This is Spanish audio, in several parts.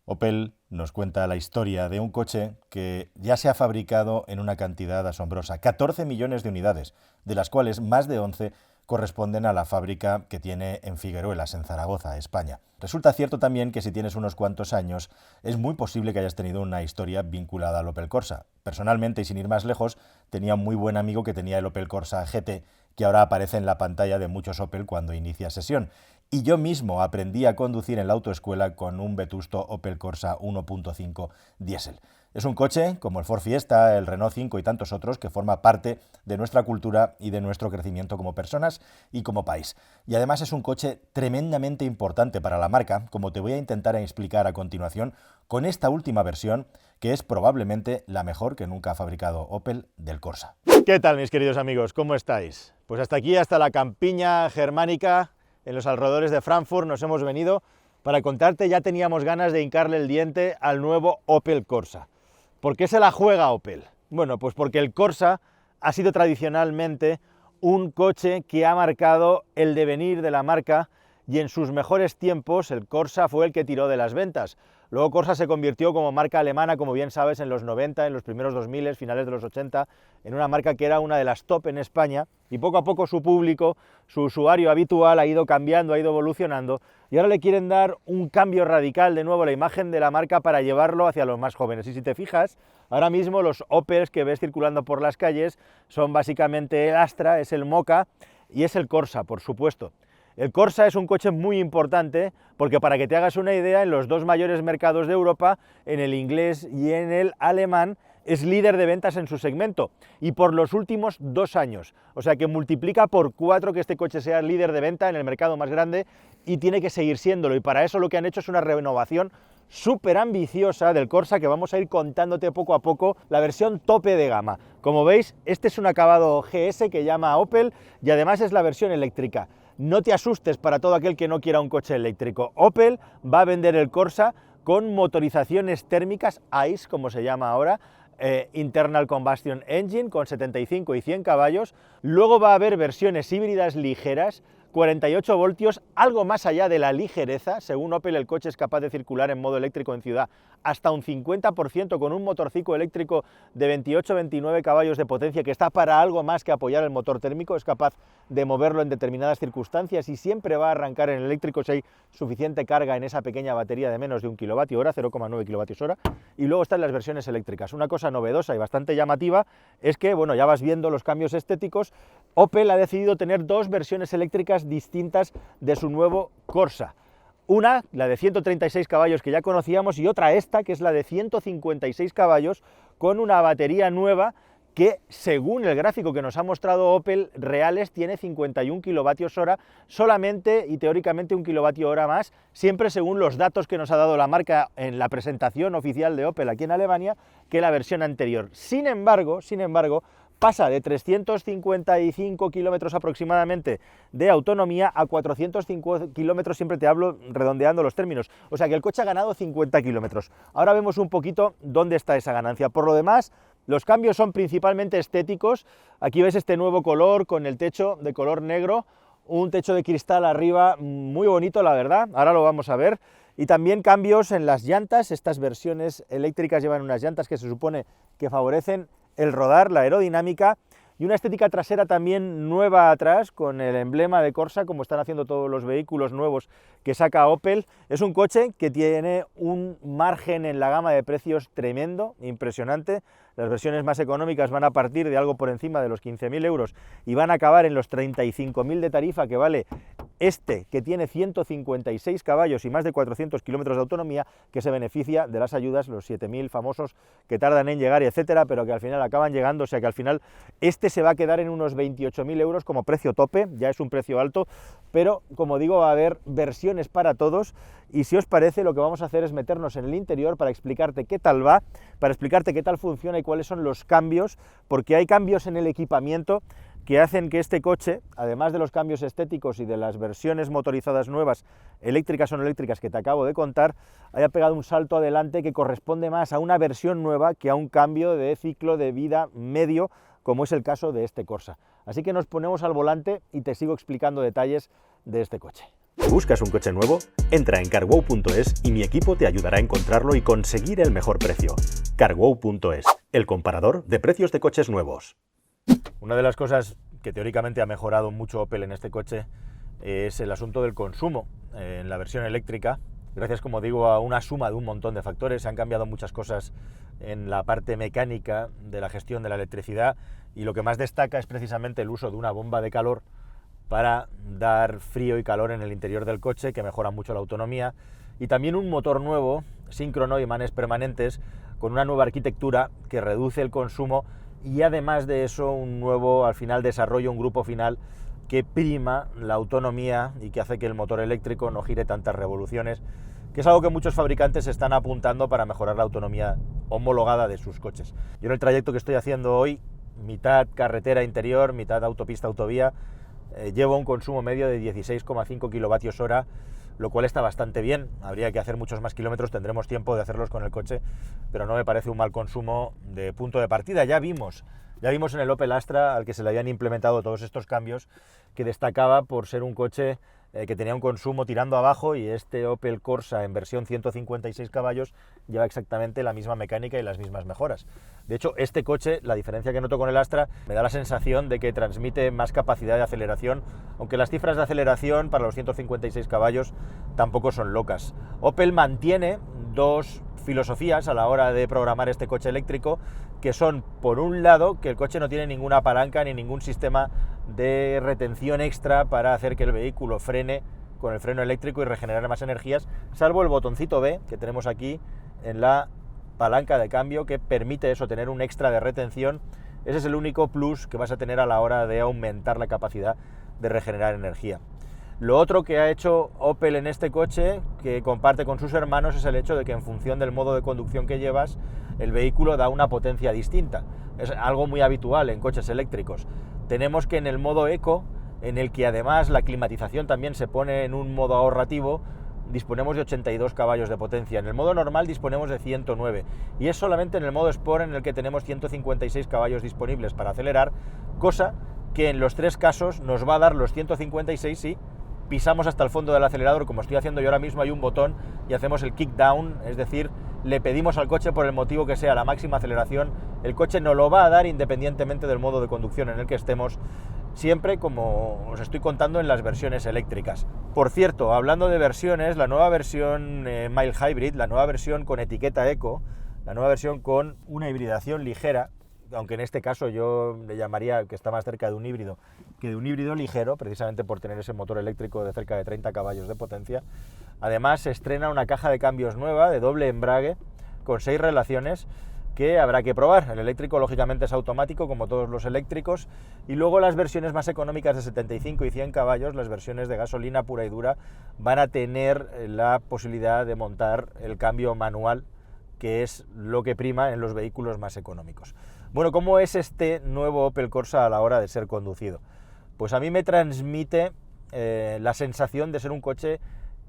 Opel nos cuenta la historia de un coche que ya se ha fabricado en una cantidad asombrosa, 14 millones de unidades, de las cuales más de 11 corresponden a la fábrica que tiene en Figueruelas, en Zaragoza, España. Resulta cierto también que si tienes unos cuantos años, es muy posible que hayas tenido una historia vinculada al Opel Corsa. Personalmente, y sin ir más lejos, tenía un muy buen amigo que tenía el Opel Corsa GT, que ahora aparece en la pantalla de muchos Opel cuando inicia sesión. Y yo mismo aprendí a conducir en la autoescuela con un vetusto Opel Corsa 1.5 diésel. Es un coche, como el Ford Fiesta, el Renault 5 y tantos otros, que forma parte de nuestra cultura y de nuestro crecimiento como personas y como país. Y además es un coche tremendamente importante para la marca, como te voy a intentar explicar a continuación, con esta última versión, que es probablemente la mejor que nunca ha fabricado Opel del Corsa. ¿Qué tal, mis queridos amigos? ¿Cómo estáis? Pues hasta aquí, hasta la campiña germánica, en los alrededores de Frankfurt, nos hemos venido para contarte. Ya teníamos ganas de hincarle el diente al nuevo Opel Corsa. ¿Por qué se la juega Opel? Bueno, pues porque el Corsa ha sido tradicionalmente un coche que ha marcado el devenir de la marca, y en sus mejores tiempos el Corsa fue el que tiró de las ventas. Luego Corsa se convirtió como marca alemana, como bien sabes, en los 90, en los primeros 2000, finales de los 80, en una marca que era una de las top en España, y poco a poco su público, su usuario habitual ha ido cambiando, ha ido evolucionando, y ahora le quieren dar un cambio radical de nuevo a la imagen de la marca para llevarlo hacia los más jóvenes. Y si te fijas, ahora mismo los Opels que ves circulando por las calles son básicamente el Astra, es el Mokka y es el Corsa, por supuesto. El Corsa es un coche muy importante porque, para que te hagas una idea, en los dos mayores mercados de Europa, en el inglés y en el alemán, es líder de ventas en su segmento, y por los últimos 2 años. O sea que multiplica por 4 que este coche sea líder de venta en el mercado más grande, y tiene que seguir siéndolo, y para eso lo que han hecho es una renovación súper ambiciosa del Corsa, que vamos a ir contándote poco a poco, la versión tope de gama. Como veis, este es un acabado GS que llama Opel, y además es la versión eléctrica. No te asustes para todo aquel que no quiera un coche eléctrico. Opel va a vender el Corsa con motorizaciones térmicas ICE, como se llama ahora, Internal Combustion Engine, con 75 y 100 caballos. Luego va a haber versiones híbridas ligeras, 48 voltios, algo más allá de la ligereza. Según Opel, el coche es capaz de circular en modo eléctrico en ciudad hasta un 50%, con un motorcico eléctrico de 28-29 caballos de potencia, que está para algo más que apoyar el motor térmico. Es capaz de moverlo en determinadas circunstancias y siempre va a arrancar en eléctrico si hay suficiente carga en esa pequeña batería de menos de 1 kWh, 0,9 kWh. Y luego están las versiones eléctricas. Una cosa novedosa y bastante llamativa es que, bueno, ya vas viendo los cambios estéticos. Opel ha decidido tener 2 versiones eléctricas distintas de su nuevo Corsa. Una, la de 136 caballos que ya conocíamos, y otra esta, que es la de 156 caballos, con una batería nueva que, según el gráfico que nos ha mostrado Opel, reales tiene 51 kWh solamente, y teóricamente 1 kWh más, siempre según los datos que nos ha dado la marca en la presentación oficial de Opel aquí en Alemania, que la versión anterior. Sin embargo, pasa de 355 kilómetros aproximadamente de autonomía a 405 kilómetros, siempre te hablo redondeando los términos. O sea que el coche ha ganado 50 kilómetros. Ahora vemos un poquito dónde está esa ganancia. Por lo demás, los cambios son principalmente estéticos. Aquí ves este nuevo color con el techo de color negro, un techo de cristal arriba muy bonito, la verdad. Ahora lo vamos a ver. Y también cambios en las llantas. Estas versiones eléctricas llevan unas llantas que se supone que favorecen el rodar, la aerodinámica, y una estética trasera también nueva atrás, con el emblema de Corsa, como están haciendo todos los vehículos nuevos que saca Opel. Es un coche que tiene un margen en la gama de precios tremendo, impresionante. Las versiones más económicas van a partir de algo por encima de los 15.000 euros y van a acabar en los 35.000 de tarifa, que vale este, que tiene 156 caballos y más de 400 kilómetros de autonomía, que se beneficia de las ayudas, los 7.000 famosos que tardan en llegar, etcétera, pero que al final acaban llegando. O sea que al final este se va a quedar en unos 28.000 euros como precio tope. Ya es un precio alto, pero como digo, va a haber versiones para todos. Y si os parece, lo que vamos a hacer es meternos en el interior para explicarte qué tal va, para explicarte qué tal funciona y cuáles son los cambios, porque hay cambios en el equipamiento que hacen que este coche, además de los cambios estéticos y de las versiones motorizadas nuevas, eléctricas o no eléctricas, que te acabo de contar, haya pegado un salto adelante que corresponde más a una versión nueva que a un cambio de ciclo de vida medio, como es el caso de este Corsa. Así que nos ponemos al volante y te sigo explicando detalles de este coche. ¿Buscas un coche nuevo? Entra en carwow.es y mi equipo te ayudará a encontrarlo y conseguir el mejor precio. Carwow.es, el comparador de precios de coches nuevos. Una de las cosas que teóricamente ha mejorado mucho Opel en este coche es el asunto del consumo en la versión eléctrica. Gracias, como digo, a una suma de un montón de factores, se han cambiado muchas cosas en la parte mecánica de la gestión de la electricidad, y lo que más destaca es precisamente el uso de una bomba de calor para dar frío y calor en el interior del coche, que mejora mucho la autonomía, y también un motor nuevo, síncrono y imanes permanentes, con una nueva arquitectura que reduce el consumo, y además de eso un nuevo, al final, desarrollo, un grupo final que prima la autonomía y que hace que el motor eléctrico no gire tantas revoluciones, que es algo que muchos fabricantes están apuntando para mejorar la autonomía homologada de sus coches. Yo en el trayecto que estoy haciendo hoy, mitad carretera interior, mitad autopista, autovía, llevo un consumo medio de 16,5 kilovatios hora, lo cual está bastante bien. Habría que hacer muchos más kilómetros, tendremos tiempo de hacerlos con el coche, pero no me parece un mal consumo de punto de partida. Ya vimos en el Opel Astra, al que se le habían implementado todos estos cambios, que destacaba por ser un coche que tenía un consumo tirando abajo, y este Opel Corsa en versión 156 caballos lleva exactamente la misma mecánica y las mismas mejoras. De hecho, este coche, la diferencia que noto con el Astra, me da la sensación de que transmite más capacidad de aceleración, aunque las cifras de aceleración para los 156 caballos tampoco son locas. Opel mantiene dos filosofías a la hora de programar este coche eléctrico, que son, por un lado, que el coche no tiene ninguna palanca ni ningún sistema de retención extra para hacer que el vehículo frene con el freno eléctrico y regenerar más energías, salvo el botoncito B que tenemos aquí en la palanca de cambio, que permite eso, tener un extra de retención. Ese es el único plus que vas a tener a la hora de aumentar la capacidad de regenerar energía. Lo otro que ha hecho Opel en este coche, que comparte con sus hermanos, es el hecho de que en función del modo de conducción que llevas, el vehículo da una potencia distinta. Es algo muy habitual en coches eléctricos. Tenemos que en el modo Eco, en el que además la climatización también se pone en un modo ahorrativo, disponemos de 82 caballos de potencia. En el modo normal disponemos de 109, y es solamente en el modo Sport en el que tenemos 156 caballos disponibles para acelerar, cosa que en los tres casos nos va a dar los 156 si pisamos hasta el fondo del acelerador, como estoy haciendo yo ahora mismo. Hay un botón y hacemos el kick down, es decir, le pedimos al coche, por el motivo que sea, la máxima aceleración. El coche nos lo va a dar independientemente del modo de conducción en el que estemos, siempre como os estoy contando en las versiones eléctricas. Por cierto, hablando de versiones, la nueva versión Mild Hybrid, la nueva versión con etiqueta Eco, la nueva versión con una hibridación ligera, aunque en este caso yo le llamaría que está más cerca de un híbrido que de un híbrido ligero, precisamente por tener ese motor eléctrico de cerca de 30 caballos de potencia. Además, se estrena una caja de cambios nueva de doble embrague con 6 relaciones que habrá que probar. El eléctrico lógicamente es automático, como todos los eléctricos, y luego las versiones más económicas de 75 y 100 caballos, las versiones de gasolina pura y dura, van a tener la posibilidad de montar el cambio manual, que es lo que prima en los vehículos más económicos. Bueno, ¿cómo es este nuevo Opel Corsa a la hora de ser conducido? Pues a mí me transmite la sensación de ser un coche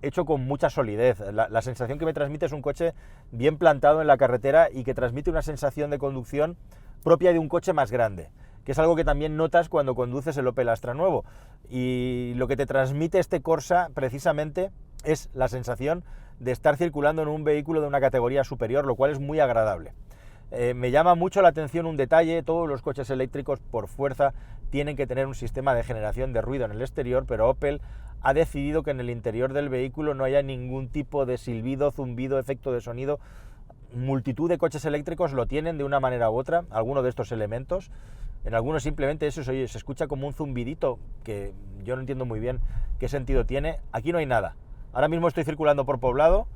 hecho con mucha solidez. La sensación que me transmite es un coche bien plantado en la carretera y que transmite una sensación de conducción propia de un coche más grande, que es algo que también notas cuando conduces el Opel Astra nuevo. Y lo que te transmite este Corsa precisamente es la sensación de estar circulando en un vehículo de una categoría superior, lo cual es muy agradable. Me llama mucho la atención un detalle: todos los coches eléctricos por fuerza tienen que tener un sistema de generación de ruido en el exterior, pero Opel ha decidido que en el interior del vehículo no haya ningún tipo de silbido, zumbido, efecto de sonido. Multitud de coches eléctricos lo tienen de una manera u otra, alguno de estos elementos. En algunos simplemente eso se escucha como un zumbidito, que yo no entiendo muy bien qué sentido tiene. Aquí no hay nada. Ahora mismo estoy circulando por Poblado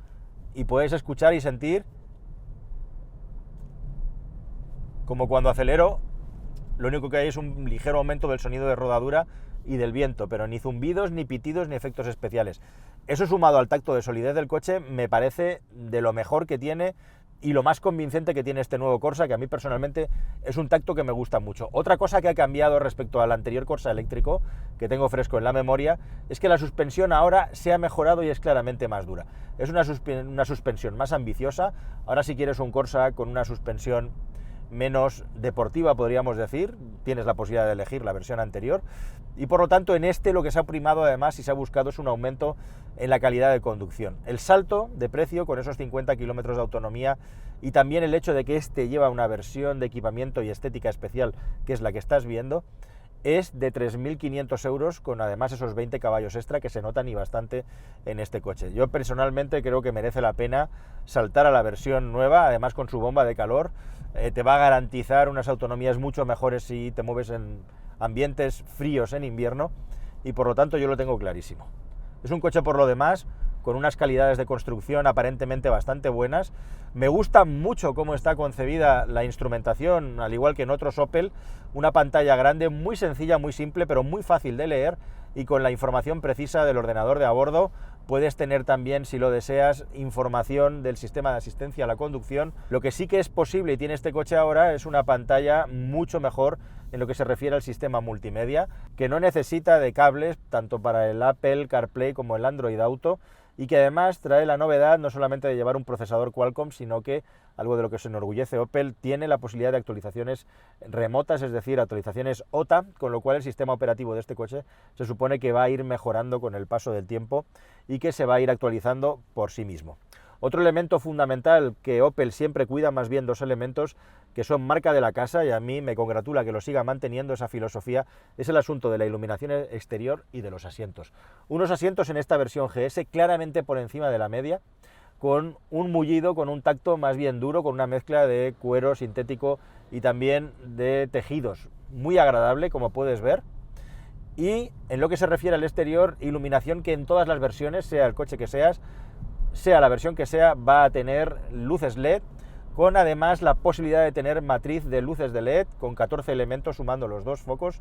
y podéis escuchar y sentir como cuando acelero, lo único que hay es un ligero aumento del sonido de rodadura y del viento, pero ni zumbidos, ni pitidos, ni efectos especiales. Eso, sumado al tacto de solidez del coche, me parece de lo mejor que tiene y lo más convincente que tiene este nuevo Corsa, que a mí personalmente es un tacto que me gusta mucho. Otra cosa que ha cambiado respecto al anterior Corsa eléctrico, que tengo fresco en la memoria, es que la suspensión ahora se ha mejorado y es claramente más dura. Es una suspensión más ambiciosa. Ahora, si quieres un Corsa con una suspensión menos deportiva, podríamos decir. Tienes la posibilidad de elegir la versión anterior y por lo tanto en este lo que se ha primado además y se ha buscado es un aumento en la calidad de conducción. El salto de precio con esos 50 kilómetros de autonomía y también el hecho de que este lleva una versión de equipamiento y estética especial, que es la que estás viendo, es de 3.500 euros con además esos 20 caballos extra que se notan y bastante en este coche. Yo personalmente creo que merece la pena saltar a la versión nueva, además con su bomba de calor. Te va a garantizar unas autonomías mucho mejores si te mueves en ambientes fríos en invierno y por lo tanto yo lo tengo clarísimo. Es un coche por lo demás con unas calidades de construcción aparentemente bastante buenas. Me gusta mucho cómo está concebida la instrumentación, al igual que en otros Opel, una pantalla grande, muy sencilla, muy simple, pero muy fácil de leer y con la información precisa del ordenador de a bordo. Puedes tener también, si lo deseas, información del sistema de asistencia a la conducción. Lo que sí que es posible y tiene este coche ahora es una pantalla mucho mejor en lo que se refiere al sistema multimedia, que no necesita de cables tanto para el Apple CarPlay como el Android Auto, y que además trae la novedad no solamente de llevar un procesador Qualcomm, sino que, algo de lo que se enorgullece Opel, tiene la posibilidad de actualizaciones remotas, es decir, actualizaciones OTA, con lo cual el sistema operativo de este coche se supone que va a ir mejorando con el paso del tiempo y que se va a ir actualizando por sí mismo. Otro elemento fundamental que Opel siempre cuida, más bien dos elementos que son marca de la casa, y a mí me congratula que lo siga manteniendo esa filosofía, es el asunto de la iluminación exterior y de los asientos. Unos asientos en esta versión GS claramente por encima de la media, con un mullido, con un tacto más bien duro, con una mezcla de cuero sintético y también de tejidos. Muy agradable, como puedes ver. Y en lo que se refiere al exterior, iluminación que en todas las versiones, sea el coche que seas, sea la versión que sea, va a tener luces LED, con además la posibilidad de tener matriz de luces de LED con 14 elementos sumando los dos focos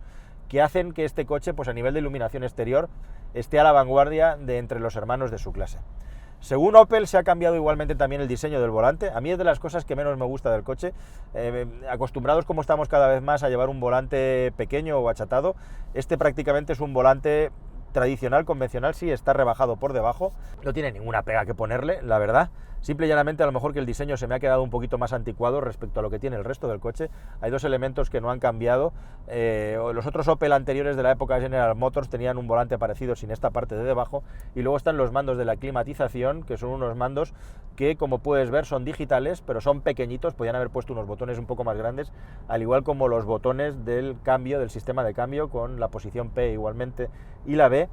que hacen que este coche, pues a nivel de iluminación exterior, esté a la vanguardia de entre los hermanos de su clase. Según Opel, se ha cambiado igualmente también el diseño del volante. A mí es de las cosas que menos me gusta del coche. Acostumbrados como estamos cada vez más a llevar un volante pequeño o achatado, este prácticamente es un volante tradicional, convencional, sí, está rebajado por debajo, no tiene ninguna pega que ponerle, la verdad. Simple y llanamente a lo mejor que el diseño se me ha quedado un poquito más anticuado respecto a lo que tiene el resto del coche. Hay dos elementos que no han cambiado. Los otros Opel anteriores de la época de General Motors tenían un volante parecido sin esta parte de debajo, y luego están los mandos de la climatización, que son unos mandos que, como puedes ver, son digitales, pero son pequeñitos. Podían haber puesto unos botones un poco más grandes, al igual como los botones del cambio, del sistema de cambio, con la posición P igualmente y la B.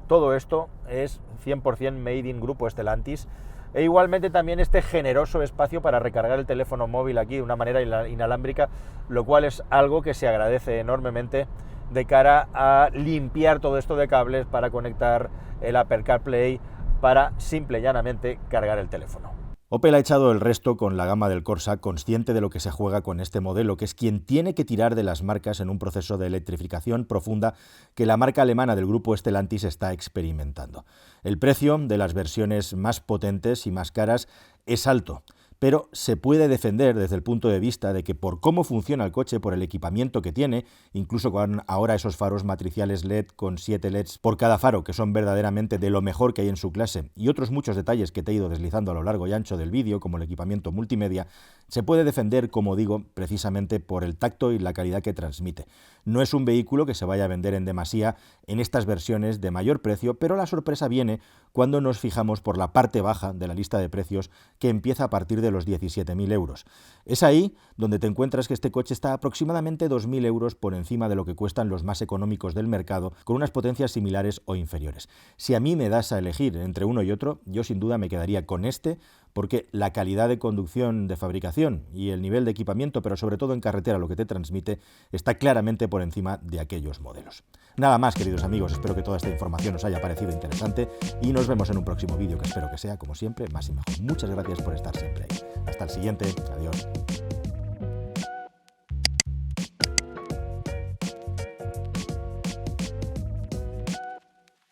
Todo esto es 100% made in Grupo Stellantis. E igualmente también este generoso espacio para recargar el teléfono móvil aquí de una manera inalámbrica, lo cual es algo que se agradece enormemente de cara a limpiar todo esto de cables para conectar el Apple CarPlay, para simple y llanamente cargar el teléfono. Opel ha echado el resto con la gama del Corsa, consciente de lo que se juega con este modelo, que es quien tiene que tirar de las marcas en un proceso de electrificación profunda que la marca alemana del grupo Stellantis está experimentando. El precio de las versiones más potentes y más caras es alto, pero se puede defender desde el punto de vista de que por cómo funciona el coche, por el equipamiento que tiene, incluso con ahora esos faros matriciales LED con 7 LEDs por cada faro, que son verdaderamente de lo mejor que hay en su clase, y otros muchos detalles que te he ido deslizando a lo largo y ancho del vídeo, como el equipamiento multimedia, se puede defender, como digo, precisamente por el tacto y la calidad que transmite. No es un vehículo que se vaya a vender en demasía en estas versiones de mayor precio, pero la sorpresa viene cuando nos fijamos por la parte baja de la lista de precios, que empieza a partir de los 17.000 euros. Es ahí donde te encuentras que este coche está aproximadamente 2.000 euros por encima de lo que cuestan los más económicos del mercado, con unas potencias similares o inferiores. Si a mí me das a elegir entre uno y otro, yo sin duda me quedaría con este, porque la calidad de conducción, de fabricación y el nivel de equipamiento, pero sobre todo en carretera lo que te transmite, está claramente por encima de aquellos modelos. Nada más, queridos amigos, espero que toda esta información os haya parecido interesante y nos vemos en un próximo vídeo que espero que sea, como siempre, más y mejor. Muchas gracias por estar siempre ahí. Hasta el siguiente. Adiós.